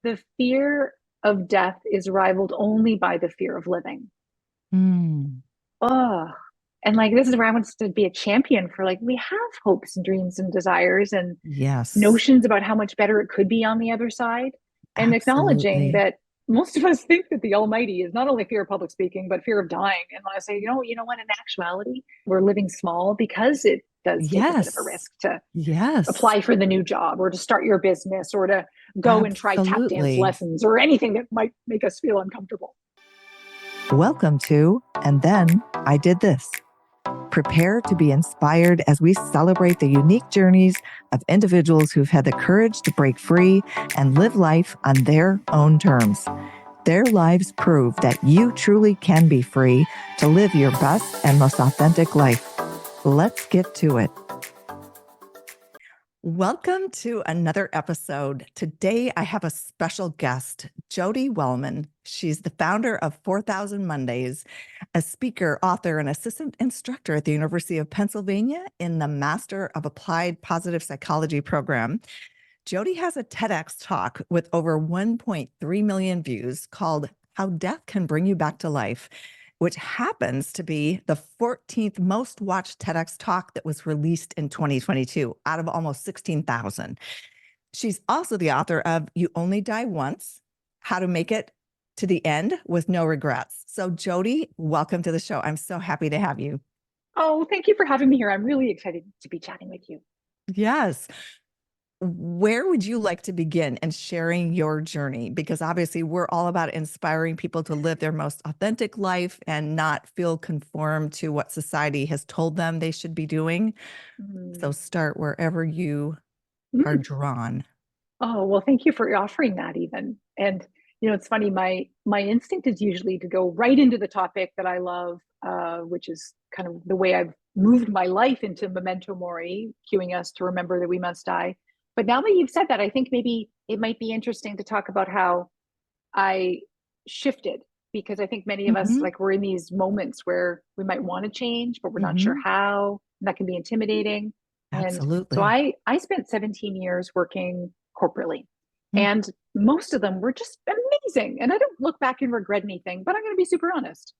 the fear of death is rivaled only by the fear of living. Mm, Oh, and like this is where I want to be a champion for like we have hopes and dreams and desires and yes, notions about how much better it could be on the other side, and acknowledging absolutely. that most of us think that the Almighty is not only fear of public speaking but fear of dying. And I say, you know what? In actuality, we're living small because it does take a bit of a Yes, risk to yes, apply for the new job or to start your business or to go and try tap dance absolutely. lessons or anything that might make us feel uncomfortable. Welcome to And Then I Did This. Prepare to be inspired as we celebrate the unique journeys of individuals who've had the courage to break free and live life on their own terms. Their lives prove that you truly can be free to live your best and most authentic life. Let's get to it. Welcome to another episode. Today, I have a special guest, Jodi Wellman. She's the founder of 4,000 Mondays, a speaker, author, and assistant instructor at the University of Pennsylvania in the Master of Applied Positive Psychology program. Jodi has a TEDx talk with over 1.3 million views called How Death Can Bring You Back to Life, which happens to be the 14th most watched TEDx talk that was released in 2022 out of almost 16,000. She's also the author of You Only Die Once, How to Make It to the End with No Regrets. So Jodi, welcome to the show. I'm so happy to have you. Oh, thank you for having me here. I'm really excited to be chatting with you. Yes. Where would you like to begin in sharing your journey? Because obviously, we're all about inspiring people to live their most authentic life and not feel conformed to what society has told them they should be doing. So Mm. start wherever you are drawn. Oh, well, thank you for offering that even. And it's funny, my instinct is usually to go right into the topic that I love, which is kind of the way I've moved my life into memento mori, cueing us to remember that we must die. But now that you've said that, I think maybe it might be interesting to talk about how I shifted because I think many of us Hmm. like we're in these moments where we might want to change, but we're not sure Hmm. how. And that can be intimidating. And so Absolutely. I spent 17 years working corporately, Mm. and most of them were just amazing. And I don't look back and regret anything, but I'm going to be super honest.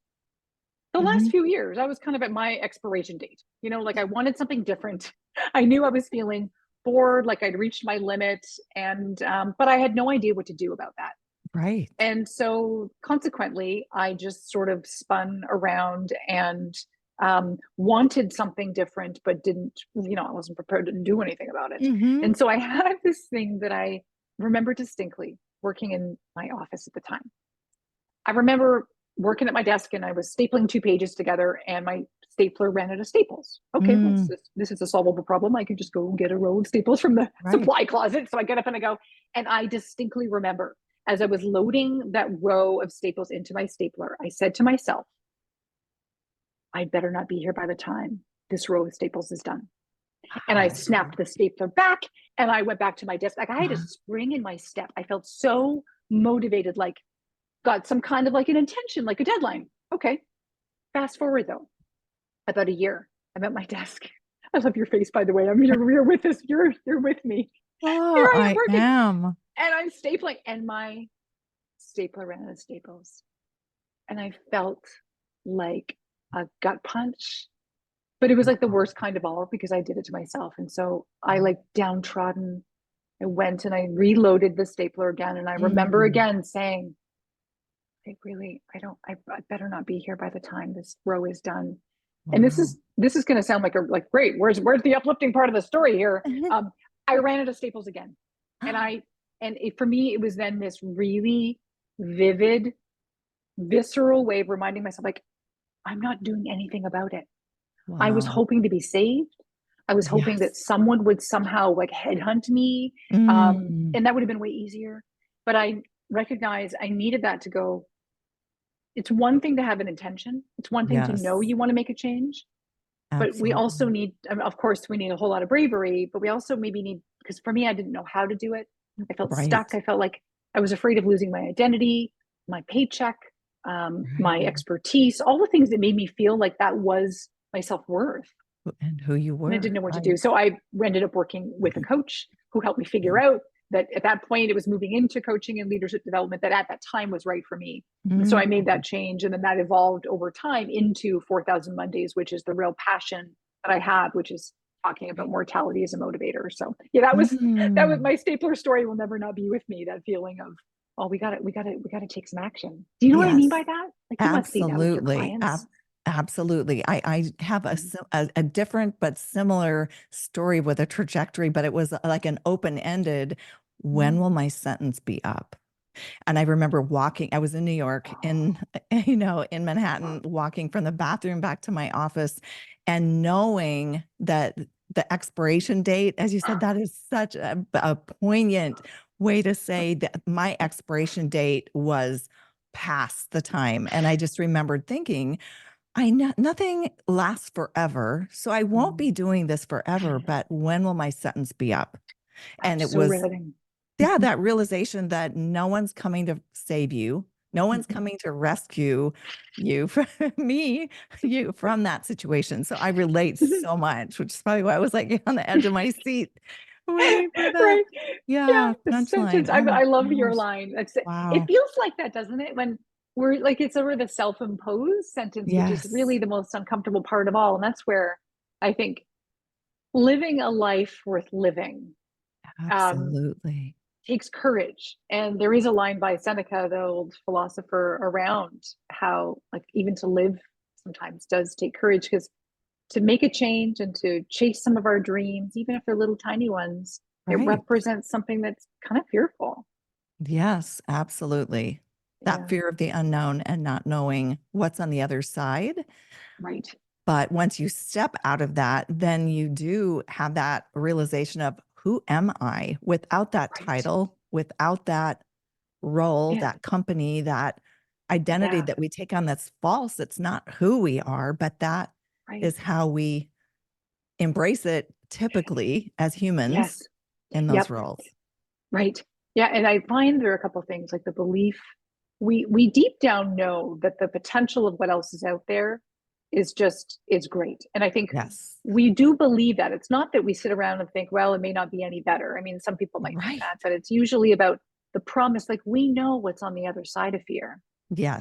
The last Mhm. few years, I was kind of at my expiration date. Like I wanted something different. I knew I was feeling bored, like I'd reached my limit, and but I had no idea what to do about that. Right. And so consequently, I just sort of spun around and wanted something different, but didn't, I wasn't prepared to do anything about it. Hmm. And so I had this thing that I remember distinctly working in my office at the time. I remember working at my desk and I was stapling two pages together and my stapler ran out of staples. Okay, well, Mm. this is a solvable problem. I could just go get a roll of staples from the Right. supply closet. So I get up and I go, and I distinctly remember as I was loading that row of staples into my stapler, I said to myself, I better not be here by the time this row of staples is done. And I Wow. snapped the stapler back and I went back to my desk. Like I had a spring in my step. I felt so motivated, like got some kind of like an intention, like a deadline. Okay. Fast forward though, about a year, I'm at my desk. I love your face, by the way. You're with us. You're with me. Here Oh, I am I working, am. and I'm stapling, and my stapler ran out of staples, and I felt like a gut punch. But it was like the Wow. worst kind of all because I did it to myself, and so I like downtrodden. I went and I reloaded the stapler again, and I remember Mm. again saying, I don't, I better not be here by the time this row is done. And Wow. this is going to sound like great. Where's the uplifting part of the story here? I ran out of staples again, and for me it was then this really vivid, visceral way of reminding myself like I'm not doing anything about it. I was Wow. hoping to be saved. I was hoping that Yes. someone would somehow like headhunt me, Mm. and that would have been way easier. But I recognize I needed that to go. It's one thing to have an intention. It's one thing to know Yes. you want to make a change, but we also Absolutely. need, of course, we need a whole lot of bravery, but we also maybe need, because for me, I didn't know how to do it. I felt stuck. Right. I felt like I was afraid of losing my identity, my paycheck, my Right. expertise, all the things that made me feel like that was my self worth. And who you And I didn't were. know what to do. Right. So I ended up working with a coach who helped me figure out that at that point it was moving into coaching and leadership development that at that time was right for me. And so I made that change, and then that evolved over time into 4,000 Mondays, which is the real passion that I have, which is talking about mortality as a motivator. So yeah, that was my stapler story will never not be with me. That feeling of, oh, we gotta take some action. Do you know what I mean by Yes, that? Like you must see that with your absolutely. clients. Absolutely. I have a different but similar story with a trajectory, but it was like an open-ended, when will my sentence be up? And I remember walking, I was in New York in, in Manhattan, walking from the bathroom back to my office and knowing that the expiration date, as you said, that is such a poignant way to say that my expiration date was past the time. And I just remembered thinking, I know nothing lasts forever, so I won't be doing this forever, but when will my sentence be up? And it So was, riveting. yeah, that realization that no one's coming to save you. No one's coming to rescue you from you from that situation. So I relate so much, which is probably why I was like on the edge of my seat waiting for the, Right. Yeah, yeah, the punchline. sentence. Oh my I love your gosh. line. It Wow. feels like that, doesn't it? When we're like, it's sort of the self-imposed sentence, which is really Yes, the most uncomfortable part of all. And that's where I think living a life worth living um, absolutely. takes courage. And there is a line by Seneca, the old philosopher, around how, like, even to live sometimes does take courage, because to make a change and to chase some of our dreams, even if they're little tiny ones, it Right. represents something that's kind of fearful. Yes, absolutely. That Yeah, fear of the unknown and not knowing what's on the other side. right. But once you step out of that, then you do have that realization of, who am I without that Right. title, without that role, Yeah, that company, that identity yeah, that we take on that's false. It's not who we are, but that right. is how we embrace it typically as humans Yes. in those Yep. roles. Right. Yeah, and I find there are a couple of things, like the belief we deep down know that the potential of what else is out there is great. And I think Yes. we do believe that. It's not that we sit around and think, well, it may not be any better. I mean, some people might think Right. that, but it's usually about the promise. Like, we know what's on the other side of fear.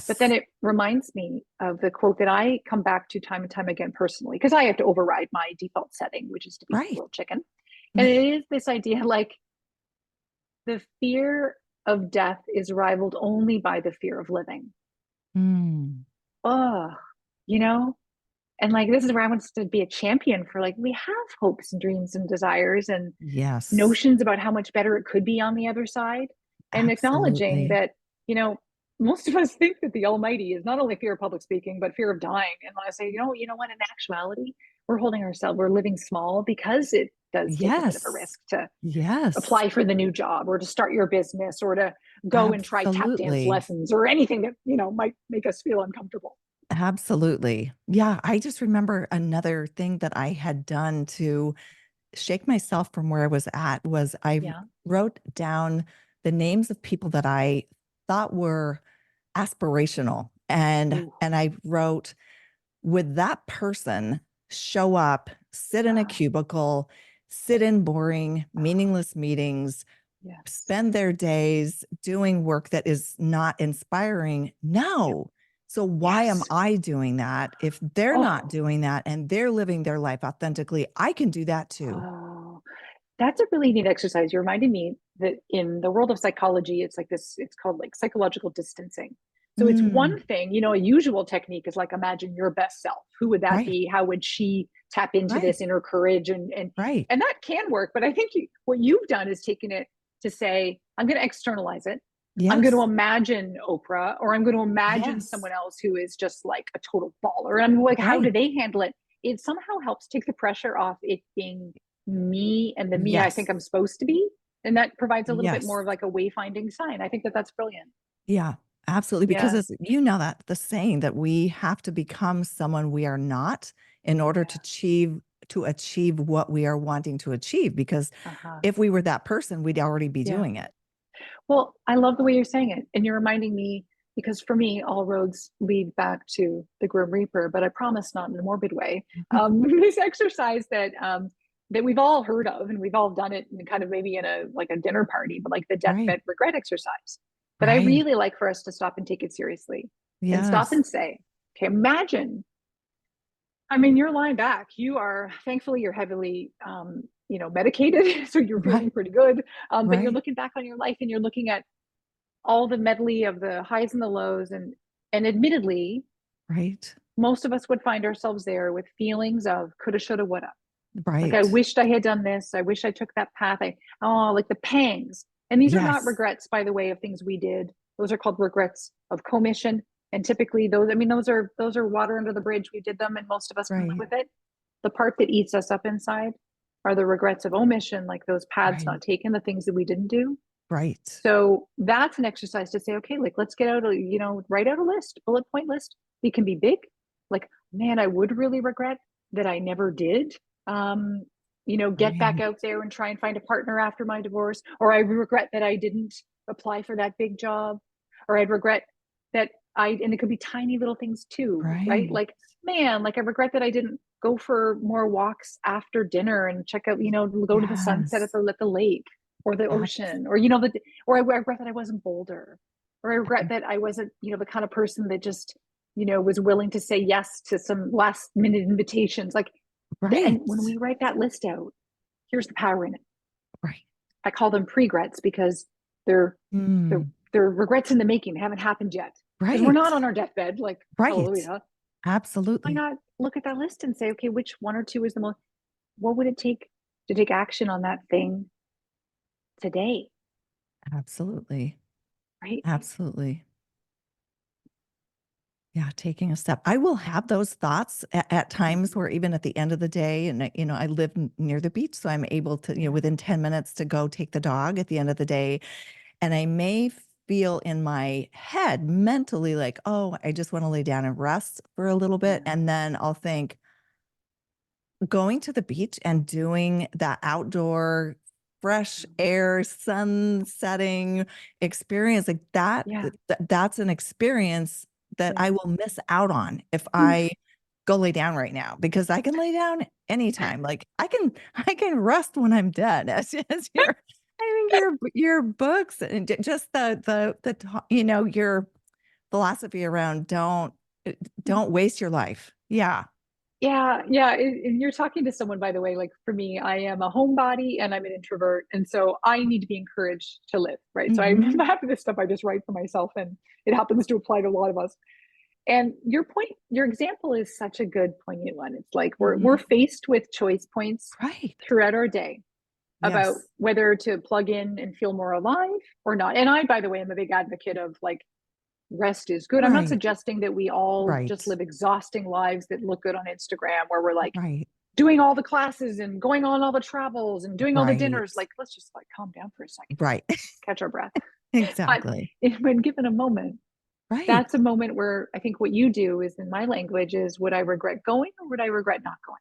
But then Yes. it reminds me of the quote that I come back to time and time again personally, because I have to override my default setting, which is to be Right. grilled chicken. And it is this idea, like, the fear of death is rivaled only by the fear of living. Mm. Oh, you know? And like, this is where I want us to be a champion for, like, we have hopes and dreams and desires and Yes. notions about how much better it could be on the other side. And acknowledging Absolutely. that, most of us think that the Almighty is not only fear of public speaking, but fear of dying. And when I say, what, in actuality, we're living small because it does take a bit of a Yes. risk to Yes. apply for the new job or to start your business or to go and try tap dance Absolutely. lessons or anything that might make us feel uncomfortable. Absolutely. Yeah, I just remember another thing that I had done to shake myself from where I was at was I Yeah. wrote down the names of people that I thought were aspirational, and Ooh. I wrote, would that person show up, sit in a uh, cubicle, sit in boring, meaningless meetings, yes. spend their days doing work that is not inspiring? Yep. No. So why am Yes. I doing that? If they're not Oh, doing that and they're living their life authentically, I can do that too. oh, that's a really neat exercise. You reminded me that in the world of psychology, it's like this, it's called like psychological distancing. So it's Mm, one thing, a usual technique is like, imagine your best self. Who would that right, be? How would she tap into right, this inner courage? And right. and that can work. But I think what you've done is taken it to say, I'm going to externalize it. I'm going to Yes, imagine Oprah, or I'm going to imagine yes, someone else who is just like a total baller. And I'm like, how do right. they handle it? It somehow helps take the pressure off it being me and the me I think Yes, I'm supposed to be. And that provides a little bit yes. more of like a wayfinding sign. I think that that's brilliant. Yeah, absolutely. Because Yeah. as you know, that the saying that we have to become someone we are not in order Yeah. to achieve what we are wanting to achieve. Because Uh-huh. if we were that person, we'd already be Yeah. doing it. Well, I love the way you're saying it. And you're reminding me, because for me, all roads lead back to the Grim Reaper, but I promise not in a morbid way. This exercise that that we've all heard of, and we've all done it in kind of maybe in a like a dinner party, but like the Right. deathbed regret exercise. But I Right. really like for us to stop and take it seriously and stop Yes. and say, okay, imagine, I mean, you're lying back. You are, thankfully, you're heavily, medicated, so you're feeling Right. pretty good. But you're Right. looking back on your life and you're looking at all the medley of the highs and the lows, and admittedly, Right. most of us would find ourselves there with feelings of coulda, shoulda, woulda. Like I Right. wished I had done this. I wish I took that path. Like the pangs. And these are not Yes. regrets, by the way, of things we did. Those are called regrets of commission. And typically those, I mean, those are water under the bridge. We did them and most of us can live Right. with it. The part that eats us up inside are the regrets of omission, like those paths Right. not taken, the things that we didn't do. Right. So that's an exercise to say, okay, like let's get out a, write out a list, bullet point list. It can be big. Like, man, I would really regret that I never did. Get back Right. out there and try and find a partner after my divorce. Or I regret that I didn't apply for that big job. Or I'd regret that and it could be tiny little things too, right? Right. Like, man, like I regret that I didn't go for more walks after dinner and check out, go to the sunset at Yes. the lake or the Abs- ocean, or or I regret that I wasn't bolder, or I regret that I wasn't, the kind of person that just, was willing to say yes to some last minute invitations. Like, and Right. when we write that list out, here's the power in it. Right. I call them pregrets because they're they're Mm. they're regrets in the making. They haven't happened yet because we're Right. not on our deathbed. Like, Right. hallelujah. Why Absolutely. not look at that list and say, okay, which one or two is the most? What would it take to take action on that thing today? Absolutely. Right? Absolutely. Yeah, taking a step. I will have those thoughts at times Mhm. where even at the end of the day, and I live near the beach, so I'm able to, Yeah. within 10 minutes to go take the dog at the end of the day. And I may feel in my head mentally like, oh, I just want to lay down and rest for a little bit. Yeah. And then I'll think, going to the beach and doing that outdoor fresh air, sun setting experience like that, Yeah. that's an experience that Yeah. I will miss out on if Mm. I go lay down right now because I can lay down anytime. Like I can rest when I'm dead. As your I think your books and just your philosophy around don't waste your life. Yeah. Yeah, yeah. And you're talking to someone, by the way, like for me, I am a homebody and I'm an introvert. And so I need to be encouraged to live, right? So I'm Mhm. half of this stuff I just write for myself and it happens to apply to a lot of us. And your example is such a good poignant one. It's like we're Mhm. faced with choice points Right. throughout our day about Yes. whether to plug in and feel more alive or not. And I, by the way, am a big advocate of like rest is good. I'm not Right. suggesting that we all just Right. live exhausting lives that look good on Instagram where we're like Right. doing all the classes and going on all the travels and doing all the Right. dinners. Like, let's just like calm down for a second, Right. catch our breath. But Exactly. when given a moment, Right. that's a moment where I think what you do is in my language is would I regret going or would I regret not going?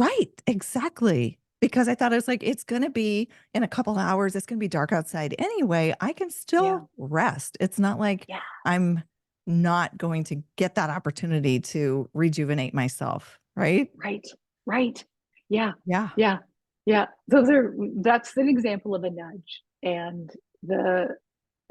Right. Exactly. Because I thought it was like, it's gonna be in a couple hours, it's gonna be dark outside anyway. I can Yeah. still rest. It's not like Yeah. I'm not going to get that opportunity to rejuvenate myself. Right? Right. Right. Yeah. Yeah. Yeah. Yeah. That's an example of a nudge. And the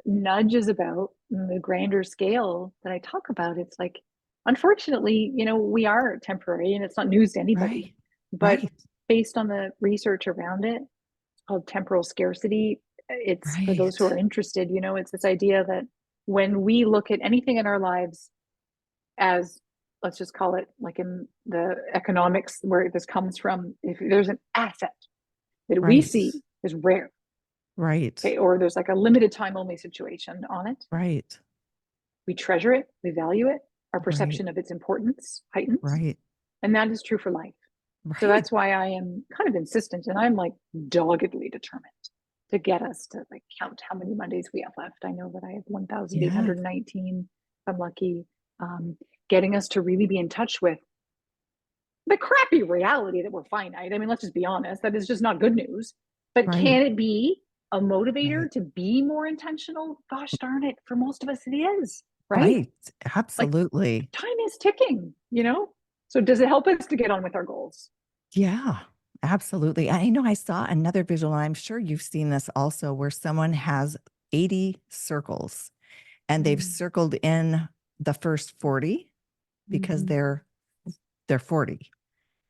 nudge is about the grander scale that I talk about. It's like, unfortunately, we are temporary and it's not news to anybody. Right. But Right. based on the research around it, it's called temporal scarcity. It's for those who Right. are interested, it's this idea that when we look at anything in our lives as, let's just call it like in the economics where this comes from, if there's an asset that we Right. see is rare, Right. okay, or there's like a limited time only situation on it, Right. we treasure it, we value it, our Right. perception of its importance heightens. Right. And that is true for life. So Right. that's why I am kind of insistent and I'm like doggedly determined to get us to like count how many Mondays we have left. I know that I have Yes. 1,819. I'm lucky. Um, Getting us to really be in touch with the crappy reality that we're finite. I mean, let's just be honest, that is just not good news. But Right. can it be a motivator Right. to be more intentional? Gosh darn it, for most of us, it is, right? Right. Like Absolutely. time is ticking. So does it help us to get on with our goals? Yeah. absolutely. I know I saw another visual, and I'm sure you've seen this also, where someone has 80 circles and they've Mm. circled in the first 40 because Mhm. they're 40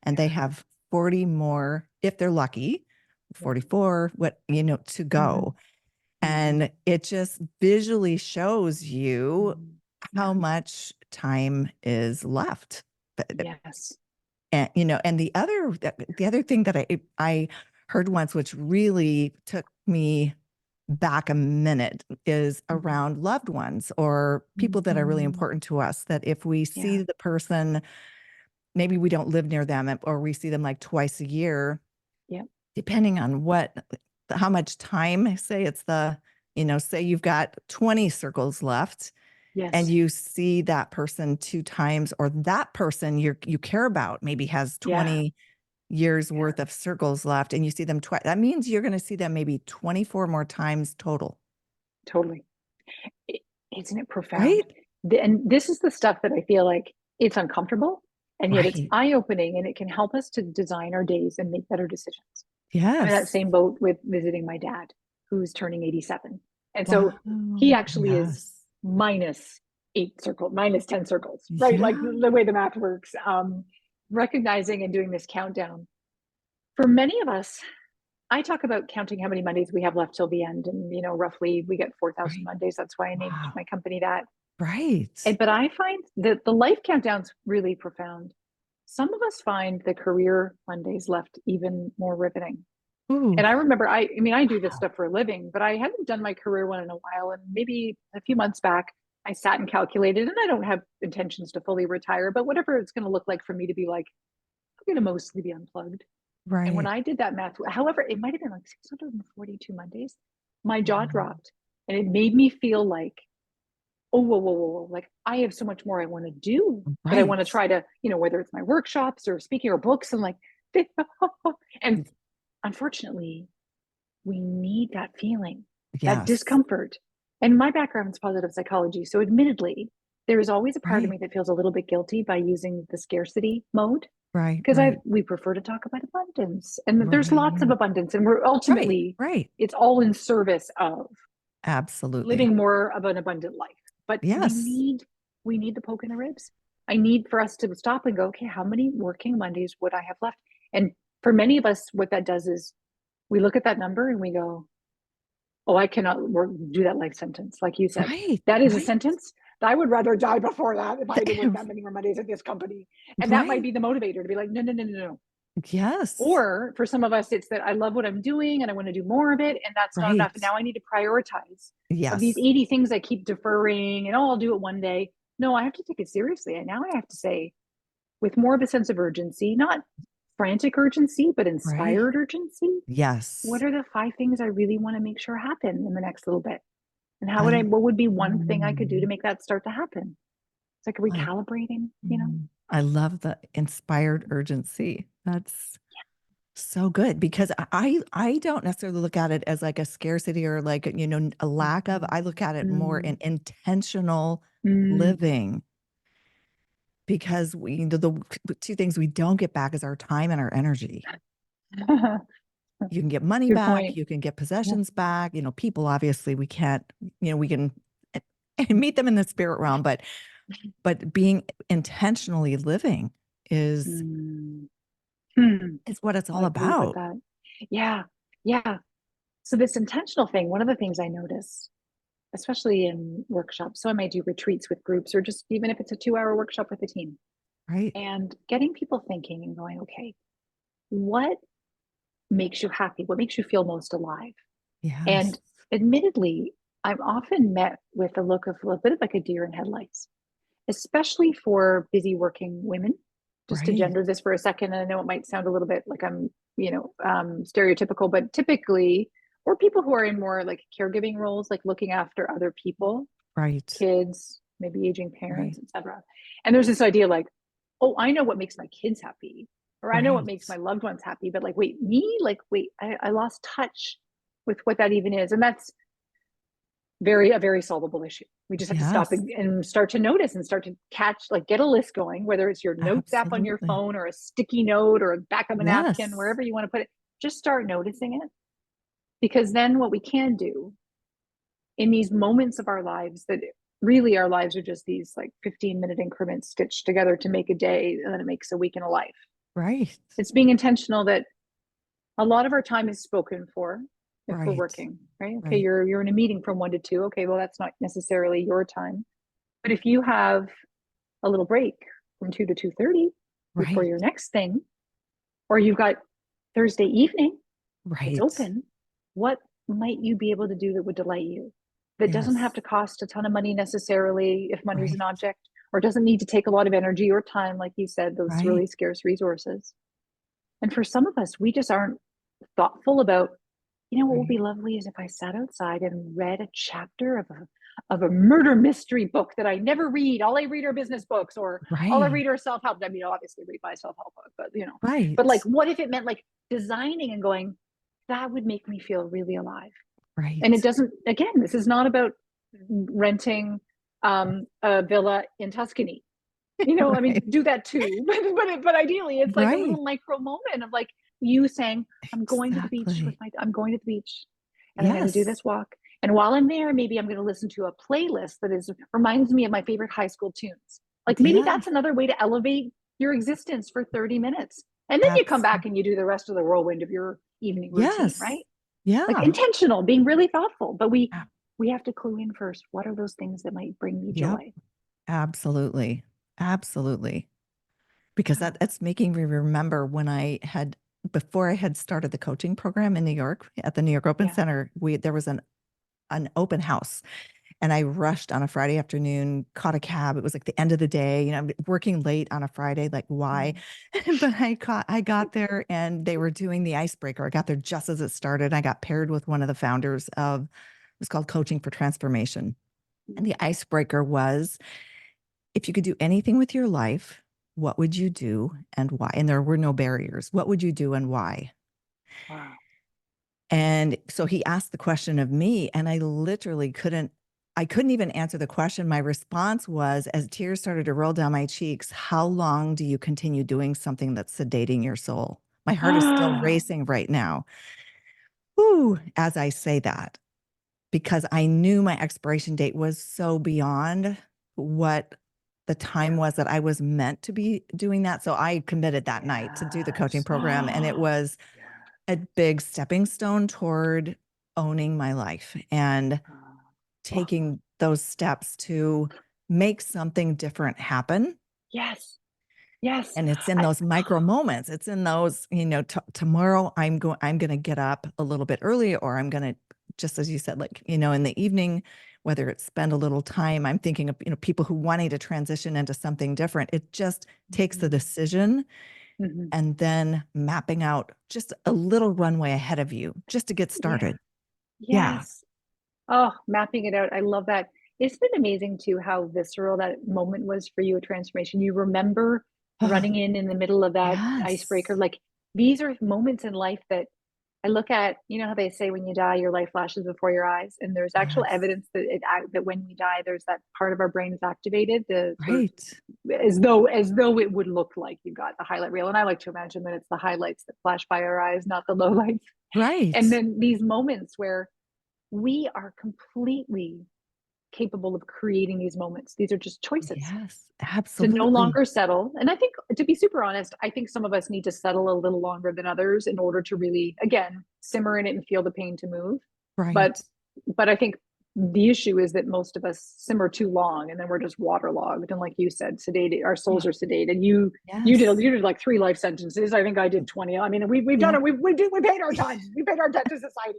and they have 40 more, if they're lucky, Yeah. 44, to Mhm. go. Mhm. And it just visually shows you Mhm. how Yeah. much time is left. Yes. And the other thing that I heard once, which really took me back a minute, is Mhm. around loved ones or people that are really Mhm. important to us, that if we see Yeah. the person, maybe we don't live near them, or we see them like twice a year, Yeah. depending on how much time, say you've got 20 circles left and Yes. you see that person two times, or that person you care about maybe has Yeah. 20 years Yeah. worth of circles left, and you see them twice, that means you're going to see them maybe 24 more times total. Totally. I Isn't it profound? Right? And this is the stuff that I feel like it's uncomfortable, and yet it's Right. eye-opening, and it can help us to design our days and make better decisions. I'm in that Yes. same boat with visiting my dad, who's turning 87. And so he Wow. actually is Yes. minus 10 circles, right? Like Yeah. the way the math works. Recognizing and doing this countdown. For many of us, I talk about counting how many Mondays we have left till the end. And, roughly we get 4,000 Right. Mondays. That's why I named Wow. my company that. Right. But I find that the life countdown's really profound. Some of us find the career Mondays left even more riveting. Ooh. And I remember, I mean, I do this Wow. stuff for a living, but I hadn't done my career one in a while. And maybe a few months back, I sat and calculated, and I don't have intentions to fully retire, but whatever it's going to look like for me to be like, I'm going to mostly be unplugged. And when Right. I did that math, however, it might have been like 642 Mondays, my jaw Wow. dropped, and it made me feel like, oh, whoa, whoa, whoa, whoa. Like I have so much more I want to do, that I want to Right. try to, whether it's my workshops or speaking or books, and like, and unfortunately, we need that feeling, that Yes. discomfort. And my background is positive psychology. So, admittedly, there is always a part of Right. me that feels a little bit guilty by using the scarcity mode, Right. because Right. we prefer to talk about abundance, and there's lots of Right. abundance, and we're Right. ultimately, Right. it's all in service of Absolutely. living more of an abundant life. But Yes. we need the poke in the ribs. I need for us to stop and go, okay, how many working Mondays would I have left? And for many of us, what that does is we look at that number and we go, oh, I cannot do that life sentence. Like you said, Right. that is a Right. sentence that I would rather die before that if I had to work that many more Mondays at this company. And that might Right. be the motivator to be like, no, no, no, no, no. Yes. Or for some of us, it's that I love what I'm doing and I want to do more of it. And that's not enough. And Right. now I need to prioritize of these Yes. 80 things I keep deferring, and oh, I'll do it one day. No, I have to take it seriously. And now I have to say, with more of a sense of urgency, not frantic urgency, but Right. inspired urgency. What Yes. are the 5 things I really want to make sure happen in the next little bit? And I what would be one thing I could do to mm, make that start to happen? It's like I recalibrating. I love the inspired urgency. That's so good, because I don't necessarily look at it as like a scarcity or like, a lack of. I look at it more Mm, in intentional mm, living, because the two things we don't get back is our time and our energy. mm. You can get money Good back, point. you can get Yeah. possessions back, people obviously we can't, we can meet them in the spirit realm, but being intentionally living is Mm. Hmm. is what it's I all like the way you put about. that. Yeah. Yeah. So this intentional thing, one of the things I notice, especially in workshops, so I might do retreats with groups, or just even if it's a 2-hour workshop with a team, Right. and getting people thinking and going, okay, what makes you happy? What makes you feel most alive? Yes. And admittedly, I'm often met with a look of a bit of like a deer in headlights, especially for busy working women. Just to Right. gender this for a second, and I know it might sound a little bit like I'm, stereotypical, but typically, or people who are in more like caregiving roles, like looking after other people, Right. kids, maybe aging parents, Right. etc. And there's this idea like, oh, I know what makes my kids happy, or I know what Right. makes my loved ones happy, but like, wait, me, like, wait, I lost touch with what that even is, and that's a very solvable issue. We just have to stop Yes. and start to notice and start to catch, like get a list going, whether it's your notes app on your Absolutely. phone or a sticky note or a back of a napkin, Yes. wherever you want to put it. Just start noticing it, because then what we can do in these moments of our lives, that really our lives are just these like 15-minute increments stitched together to make a day, and then it makes a week and a life. Right. It's being intentional that a lot of our time is spoken for if we're Right. working, right? Okay, Right. you're in a meeting from 1 to 2. Okay, well, that's not necessarily your time. But if you have a little break from 2 to 2:30 before Right. your next thing, or you've got Thursday evening, it's Right. open, what might you be able to do that would delight you? That doesn't have Yes. to cost a ton of money necessarily, if money is Right. an object, or doesn't need to take a lot of energy or time, like you said, those Right. really scarce resources. And for some of us, we just aren't thoughtful about, what would Right. be lovely is if I sat outside and read a chapter of a murder mystery book that I never read. All I read are business books, or all I Right. read are self-help. I mean, obviously read my self-help book, but like, Right. what if it meant like designing and going, that would make me feel really alive? And it Right. doesn't, again, this is not about renting a villa in Tuscany. I mean, Right. do that too. But ideally, it's like a Right. little micro moment of like you saying, Exactly. I'm going to the beach and I'm going to do Yes. this walk. And while I'm there, maybe I'm going to listen to a playlist that reminds me of my favorite high school tunes. Like maybe Yeah. that's another way to elevate your existence for 30 minutes. And then you come back Absolutely. and you do the rest of the whirlwind of your evening routine, Yes. right? Like Yeah. intentional, being really thoughtful. But we Ab- we have to clue in first. What are those things that might bring me Yep. joy? Absolutely. Absolutely. Because that's making me remember when before I had started the coaching program in New York at the New York Open Yeah. Center, there was an open house. And I rushed on a Friday afternoon, caught a cab. It was like the end of the day, working late on a Friday, like why? Mm. But I got there and they were doing the icebreaker. I got there just as it started. I got paired with one of the founders of, it was called Coaching for Transformation. And the icebreaker was, if you could do anything with your life, what would you do and why? And there were no barriers. What would you do and why? Wow. And so he asked the question of me, and I couldn't even answer the question. My response was, as tears started to roll down my cheeks, how long do you continue doing something that's sedating your soul? My heart is still racing right now. Ooh, as I say that, because I knew my expiration date was so beyond what the time Yeah. was that I was meant to be doing that. So I committed that night to do the coaching Yes. program. And it was Yeah. a big stepping stone toward owning my life and Oh, taking those steps to make something different happen. yes. Yes. And it's in I, those micro moments. It's in those, tomorrow I'm going to get up a little bit early, or I'm going to, just as you said, like, in the evening, whether it's spend a little time, I'm thinking of, people who wanting to transition into something different. It just takes the decision Mhm. and then mapping out just a little runway ahead of you just to get Yeah. started. Yeah. Yes. Oh, mapping it out. I love that. Isn't it amazing too how visceral that moment was for you, a transformation? You remember running in the middle of that icebreaker. Yes. Like these are moments in life that I look at, how they say when you die, your life flashes before your eyes, and there's actual Yes. evidence that when we die, there's that part of our brain is activated, the sort of Right. as though it would look like you got the highlight reel. And I like to imagine that it's the highlights that flash by our eyes, not the lowlights. Right. And then these moments where we are completely capable of creating these moments. These are just choices Yes. to no Absolutely. longer settle. And I think, to be super honest, I think some of us need to settle a little longer than others in order to really, again, simmer in it and feel the pain to move. But Right. but I think the issue is that most of us simmer too long and then we're just waterlogged. And like you said, sedated, our souls Oh, are sedated. You did yes. like 3 life sentences. I think I did 20. I mean, we've done Yeah. it. We paid our time. We paid our debt to society,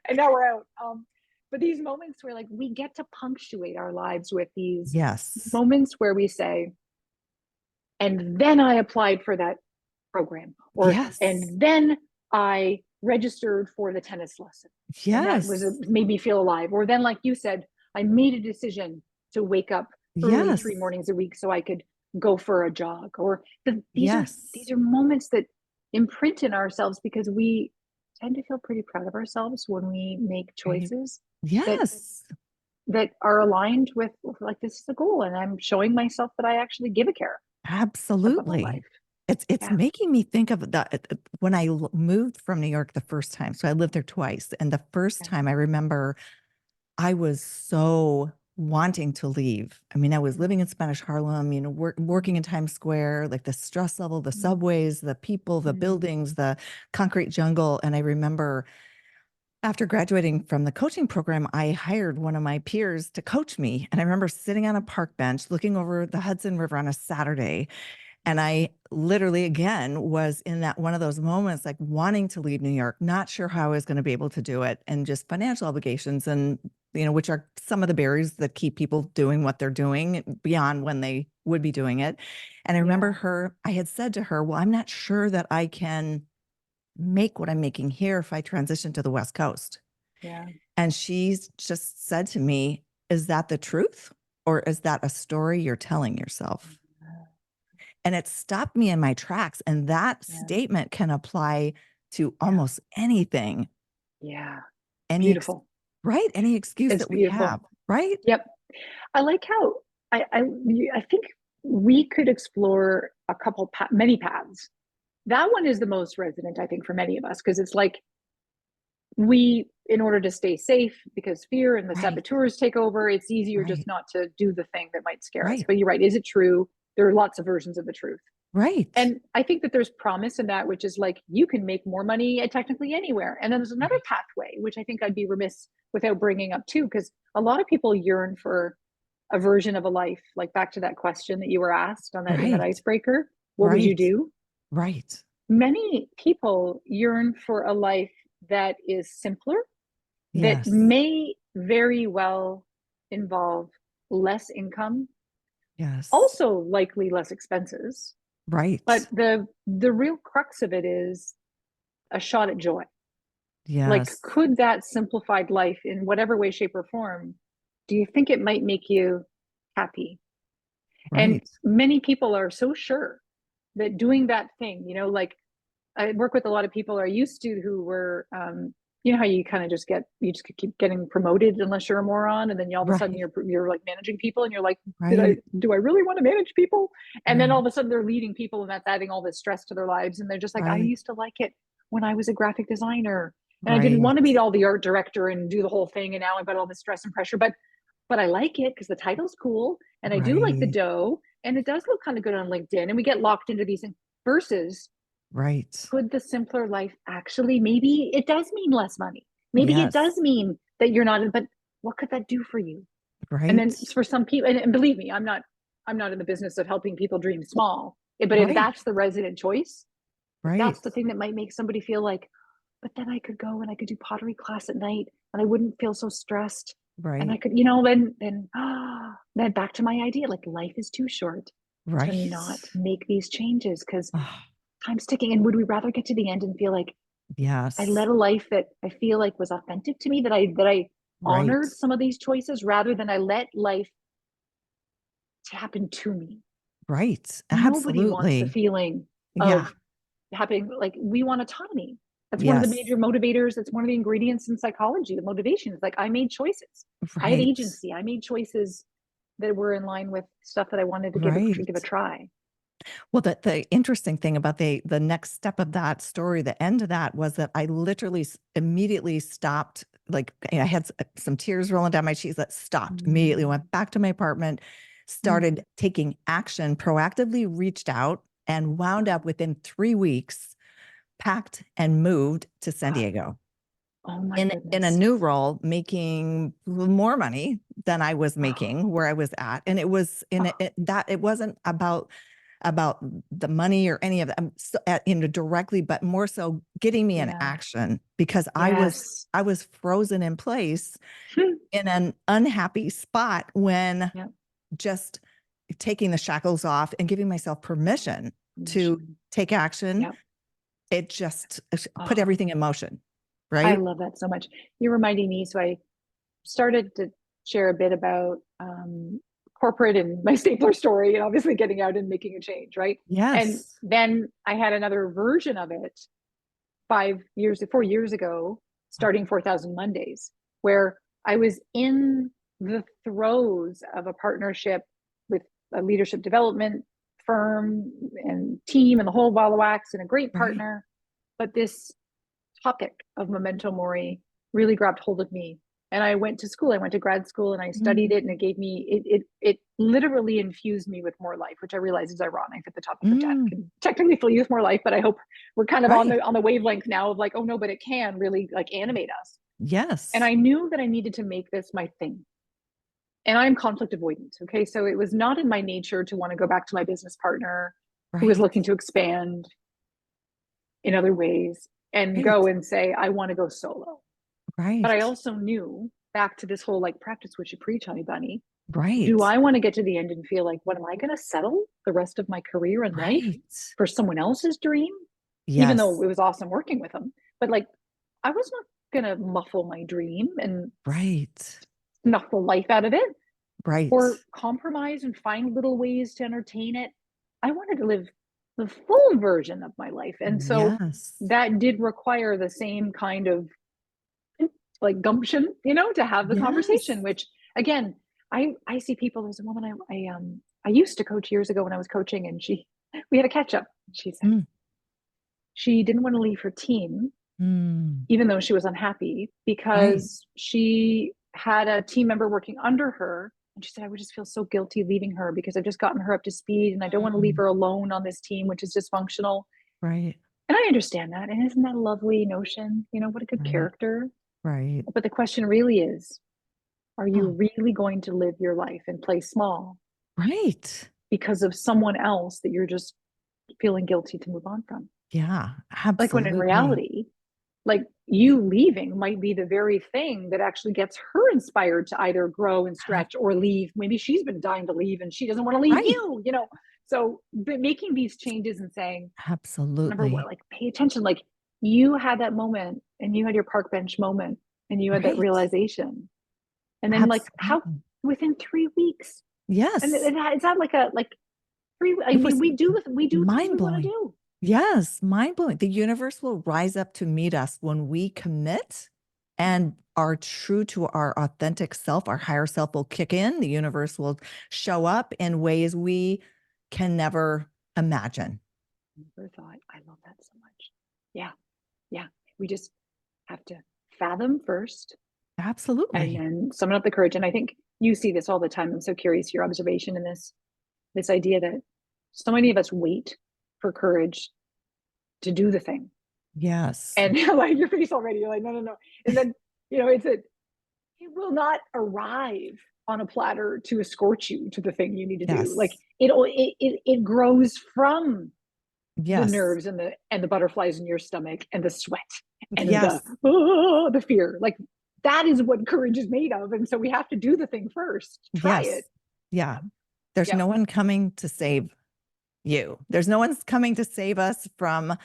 and now we're out. But these moments where like we get to punctuate our lives with these Yes. moments where we say, and then I applied for that program, or Yes. and then I registered for the tennis lesson, and that Yes. made me feel alive. Or then, like you said, I made a decision to wake up early Yes. 3 mornings a week so I could go for a jog. Or these are Yes. these are moments that imprint in ourselves because we tend to feel pretty proud of ourselves when we make Right. choices. that Yes, that are aligned with like, this is the goal, and I'm showing myself that I actually give a care about my absolutely. life. It's Yeah. making me think of when I moved from New York the first time. So I lived there twice. And the first Yeah. time I remember I was so wanting to leave. I mean, I was living in Spanish Harlem, working in Times Square, like the stress level, the subways, the people, the buildings, the concrete jungle. And I remember after graduating from the coaching program, I hired one of my peers to coach me. And I remember sitting on a park bench looking over the Hudson River on a Saturday. And I literally, again, was in that one of those moments, like wanting to leave New York, not sure how I was going to be able to do it, and just financial obligations, and which are some of the barriers that keep people doing what they're doing beyond when they would be doing it. And I remember I had said to her, well, I'm not sure that I can make what I'm making here if I transition to the West Coast. Yeah. And she's just said to me, is that the truth? Or is that a story you're telling yourself? And it stopped me in my tracks. And that Yeah. statement can apply to Yeah. almost anything, Yeah. any, Beautiful. right? Any excuse It's that we have, beautiful. right? Yep. I like how I think we could explore many paths. That one is the most resonant, I think, for many of us, because it's like, in order to stay safe, because fear and the Right, saboteurs take over, it's easier just right, not to do the thing that might scare us. right, But you're right. Is it true? There are lots of versions of the truth. right, And I think that there's promise in that, which is like, you can make more money technically anywhere. And then there's another right, pathway, which I think I'd be remiss without bringing up too, because a lot of people yearn for a version of a life, like back to that question that you were asked on that in that right, icebreaker. What would you right, do? right. Many people yearn for a life that is simpler, that Yes, may very well involve less income, yes, also likely less expenses. But right. the real crux of it is a shot at joy. Like, Yes, could that simplified life in whatever way, shape, or form, do you think it might make you happy? And right. many people are so sure that doing that thing, like, I work with a lot of people I used to who were, how you kind of you just keep getting promoted unless you're a moron, and then all of a sudden Right, you're like managing people, and you're like, right, do I really want to manage people? And then all right, of a sudden they're leading people, and that's adding all this stress to their lives, and they're just like, I right, used to like it when I was a graphic designer, and I didn't right, want to be all the art director and do the whole thing, and now I've got all this stress and pressure, but I like it because the title's cool, and I do like the right, dough, and it does look kind of good on LinkedIn, and we get locked into these things versus, right. could the simpler life actually, maybe it does mean less money. Maybe it does Yes, mean that you're not, but what could that do for you? And then right, for some people, and believe me, I'm not in the business of helping people dream small. But if right, that's the resident choice, if right, that's the thing that might make somebody feel like, but then I could go and I could do pottery class at night and I wouldn't feel so stressed. And I right, could, then back to my idea, like, life is too short to not right. make these changes because Oh, time's ticking. And would we rather get to the end and feel like I led yes, a life that I feel like was authentic to me, that I right, honored some of these choices rather than I let life happen to me? right. Nobody wants the Absolutely. feeling Yeah. of having, like, we want autonomy. That's one of the Yes. major motivators. That's one of the ingredients in psychology. The motivation is like, I made choices. I had Right. agency. I made choices that were in line with stuff that I wanted to give a Right. try. Well, the interesting thing about the next step of that story, the end of that was that I literally immediately stopped. Like I had some tears rolling down my cheeks. That stopped immediately. Mm. Went back to my apartment, Mm. started taking action, proactively reached out, and wound up within 3 weeks, packed and moved to San Diego Oh my in a goodness. new role, making more money than I was making where I was at. And it was that it wasn't about the money or any of that directly, but more so getting me in Yeah. action because Yes. I was frozen in place in an unhappy spot when Yep. just taking the shackles off and giving myself permission to Mission. take action, Yep. it just put Oh, everything in motion. I Right. love that so much. You're reminding me. So I started to share a bit about corporate and my stapler story, and obviously getting out and making a change, right? And Yes. then I had another version of it 4 years ago, starting 4,000 Mondays, where I was in the throes of a partnership with a leadership development firm and team and the whole ball of wax and a great Right. partner. But this topic of memento mori really grabbed hold of me. And I went to school, I went to grad school and I studied it, and it gave me, it literally infused me with more life, which I realize is ironic that the topic of death Mm, can technically fill you with more life, but I hope we're kind of right. on the wavelength now of like, oh no, but it can really like animate us. And Yes. I knew that I needed to make this my thing. And I'm conflict avoidant. Okay. So it was not in my nature to want to go back to my business partner who was Right. looking to expand in other ways and Right. go and say, I want to go solo. But I Right. also knew, back to this whole like practice what you preach, honey bunny, do Right. I want to get to the end and feel like, what am I going to settle the rest of my career and life Right. for someone else's dream? Even though Yes. it was awesome working with them. But like, I was not going to muffle my dream and Right. snuff the life out of it or Right. compromise and find little ways to entertain it. I wanted to live the full version of my life. And so Yes. that did require the same kind of like gumption, to have the Yes. conversation, which again, I see people. There's a woman I used to coach years ago when I was coaching, and we had a catch up. She said Mm, she didn't want to leave her team, mm, even though she was unhappy, right. because she had a team member working under her. And she said, I would just feel so guilty leaving her because I've just gotten her up to speed and I don't want to leave Mm, her alone on this team, which is dysfunctional. right. And I understand that. And isn't that a lovely notion? What a good Right. character. Right. But the question really is, are you Oh, really going to live your life and play small right. because of someone else that you're just feeling guilty to move on from? Yeah, Like when in absolutely. reality, like you leaving might be the very thing that actually gets her inspired to either grow and Ha- stretch or leave. Maybe she's been dying to leave and she doesn't want to leave Right. you. So but making these changes and saying, number one, Absolutely. like pay attention. Like you had that moment and you had your park bench moment and you had that Right. realization. And then like how Absolutely. within 3 weeks. And Yes. it's not like a like three. I It mean, was we do things mind we want to blowing. do. Yes, mind blowing. The universe will rise up to meet us when we commit and are true to our authentic self. Our higher self will kick in. The universe will show up in ways we can never imagine. Never thought. I love that so much. Yeah, yeah. We just have to fathom first, and Absolutely. then summon up the courage. And I think you see this all the time. I'm so curious your observation in this idea that so many of us wait for courage to do the thing, Yes. and like your face already, you're like, no, no, no. And then it will not arrive on a platter to escort you to the thing you need to do. Like Yes. it grows from the Yes. nerves and the butterflies in your stomach and the sweat and Yes. the fear. Like that is what courage is made of. And so we have to do the thing first. Try it. Yes. Yeah. There's Yep. no one coming to save you. There's no one's coming to save us from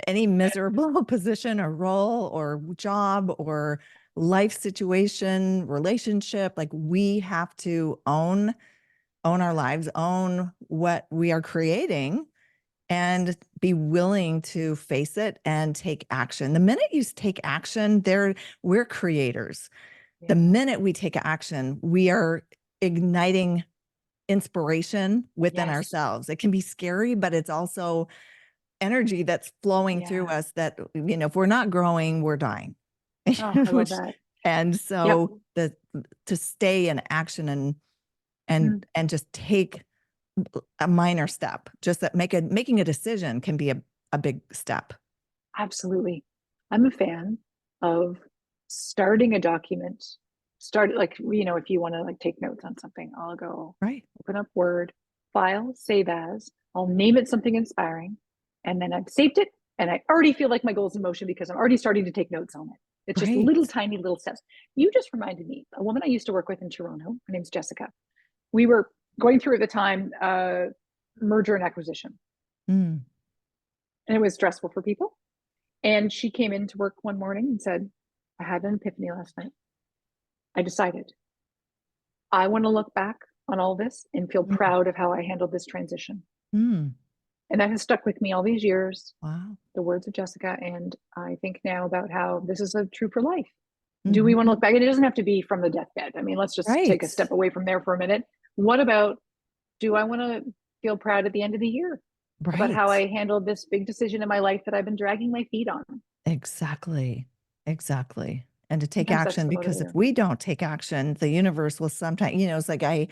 any miserable position or role or job or life situation, relationship. Like we have to own our lives, own what we are creating and be willing to face it and take action. The minute you take action, we're creators. The Yeah. minute we take action, we are igniting inspiration within Yes. ourselves. It can be scary, but it's also energy that's flowing through Yeah. us that, if we're not growing, we're dying. Oh, I love Which, that. and Yep. so to stay in action and Mm, and just take a minor step, just that making a decision can be a big step. absolutely. I'm a fan of starting a document. Start like, if you want to like take notes on something, I'll go Right. open up Word, file, save as, I'll name it something inspiring, and then I've saved it, and I already feel like my goal's in motion because I'm already starting to take notes on it. It's just Right. little tiny little steps. You just reminded me, a woman I used to work with in Toronto, her name's Jessica. We were going through at the time merger and acquisition, Mm, and it was stressful for people. And she came into work one morning and said, I had an epiphany last night. I decided I want to look back on all this and feel mm, proud of how I handled this transition. mm. And that has stuck with me all these years, Wow. the words of Jessica. And I think now about how this is true for life. Do we want to look back? And it doesn't have to be from the deathbed. I mean, let's just take a Right. step away from there for a minute. What about, do I want to feel proud at the end of the year about how Right. I handled this big decision in my life that I've been dragging my feet on? Exactly. Exactly. And to take Sometimes that's action, the because if motivator. we don't take action, the universe will sometimes, it's like I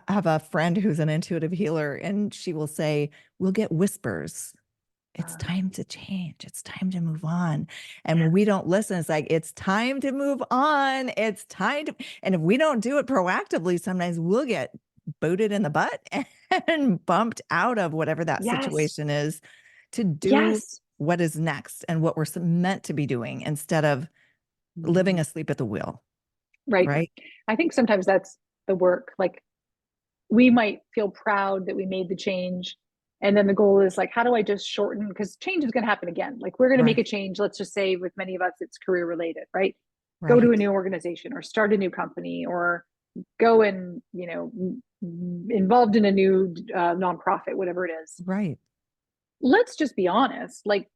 have a friend who's an intuitive healer, and she will say, we'll get whispers. It's Uh, time to change. It's time to move on. And when we don't listen, it's like, it's time to move on. It's time to, and if we don't do it proactively, sometimes we'll get booted in the butt and bumped out of whatever that yes, situation is to do yes. what is next and what we're meant to be doing instead of living Mhm. asleep at the wheel. Right. Right. I think sometimes that's the work. Like, we might feel proud that we made the change. And then the goal is like, how do I just shorten? Because change is going to happen again. Like, we're going to make a Right. change. Let's just say with many of us, it's career related, right? Go to a Right. new organization or start a new company or go and, involved in a new nonprofit, whatever it is. Right. Let's just be honest. Like,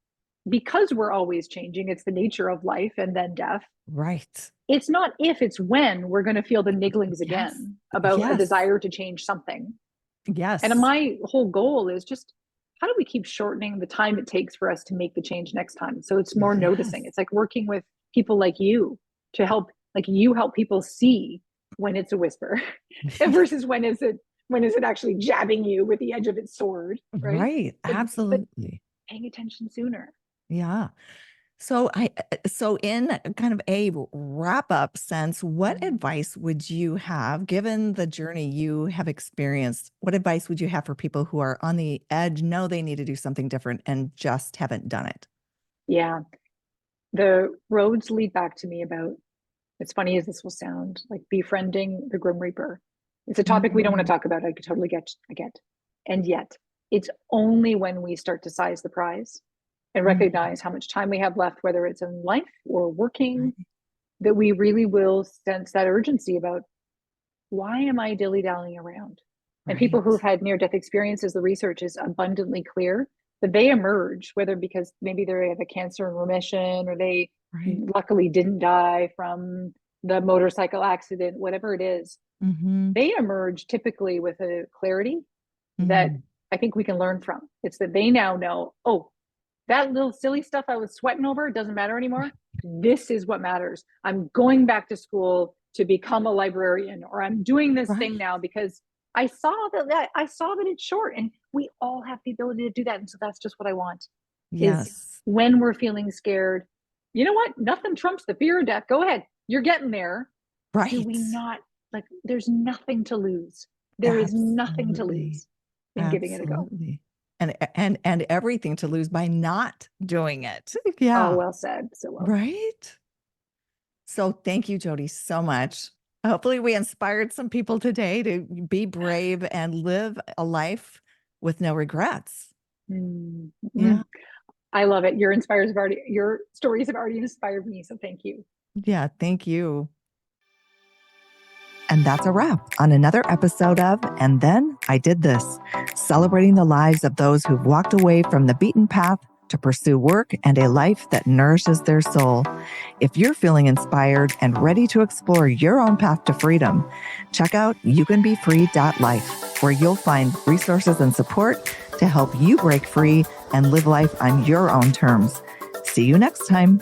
because we're always changing, it's the nature of life and then death. Right. It's not if, it's when we're going to feel the nigglings Yes. again about a Yes. desire to change something. And Yes. my whole goal is just, how do we keep shortening the time it takes for us to make the change next time? So it's more Yes. noticing. It's like working with people like you to help, like, you help people see when it's a whisper versus when is it actually jabbing you with the edge of its sword, right? Right. But Absolutely. paying attention sooner. Yeah. So in kind of a wrap up sense, what Mm. advice would you have, given the journey you have experienced? What advice would you have for people who are on the edge, know they need to do something different and just haven't done it? Yeah. The roads lead back to me about, as funny as this will sound, like befriending the Grim Reaper. It's a topic we don't want to Mm, talk about. I could totally get. And yet, it's only when we start to size the prize and mm, recognize how much time we have left, whether it's in life or working, right. that we really will sense that urgency about, why am I dilly-dallying around? And people who have Right. had near-death experiences, the research is abundantly clear that they emerge, whether because maybe they have a cancer in remission or they Right. luckily didn't die from the motorcycle accident, whatever it is, Mm-hmm. they emerge typically with a clarity that Mm, I think we can learn from. It's that they now know, oh, that little silly stuff I was sweating over, it doesn't matter anymore. This is what matters. I'm going back to school to become a librarian, or I'm doing this thing right. now because I saw that it's short, and we all have the ability to do that. And so that's just what I want, is Yes. when we're feeling scared, you know what? Nothing trumps the fear of death. Go ahead. You're getting there. Do we Right. not, like, there's nothing to lose. There is nothing to Absolutely. lose in giving it a go. Absolutely. And everything to lose by not doing it. Oh, Yeah. well said. So well said. Right. So thank you, Jodi, so much. Hopefully we inspired some people today to be brave and live a life with no regrets. Mm, Yeah. mm. Your stories have already inspired me. So thank you. Yeah. Thank you. And that's a wrap on another episode of And Then I Did This, celebrating the lives of those who've walked away from the beaten path to pursue work and a life that nourishes their soul. If you're feeling inspired and ready to explore your own path to freedom, check out youcanbefree.life, where you'll find resources and support to help you break free and live life on your own terms. See you next time.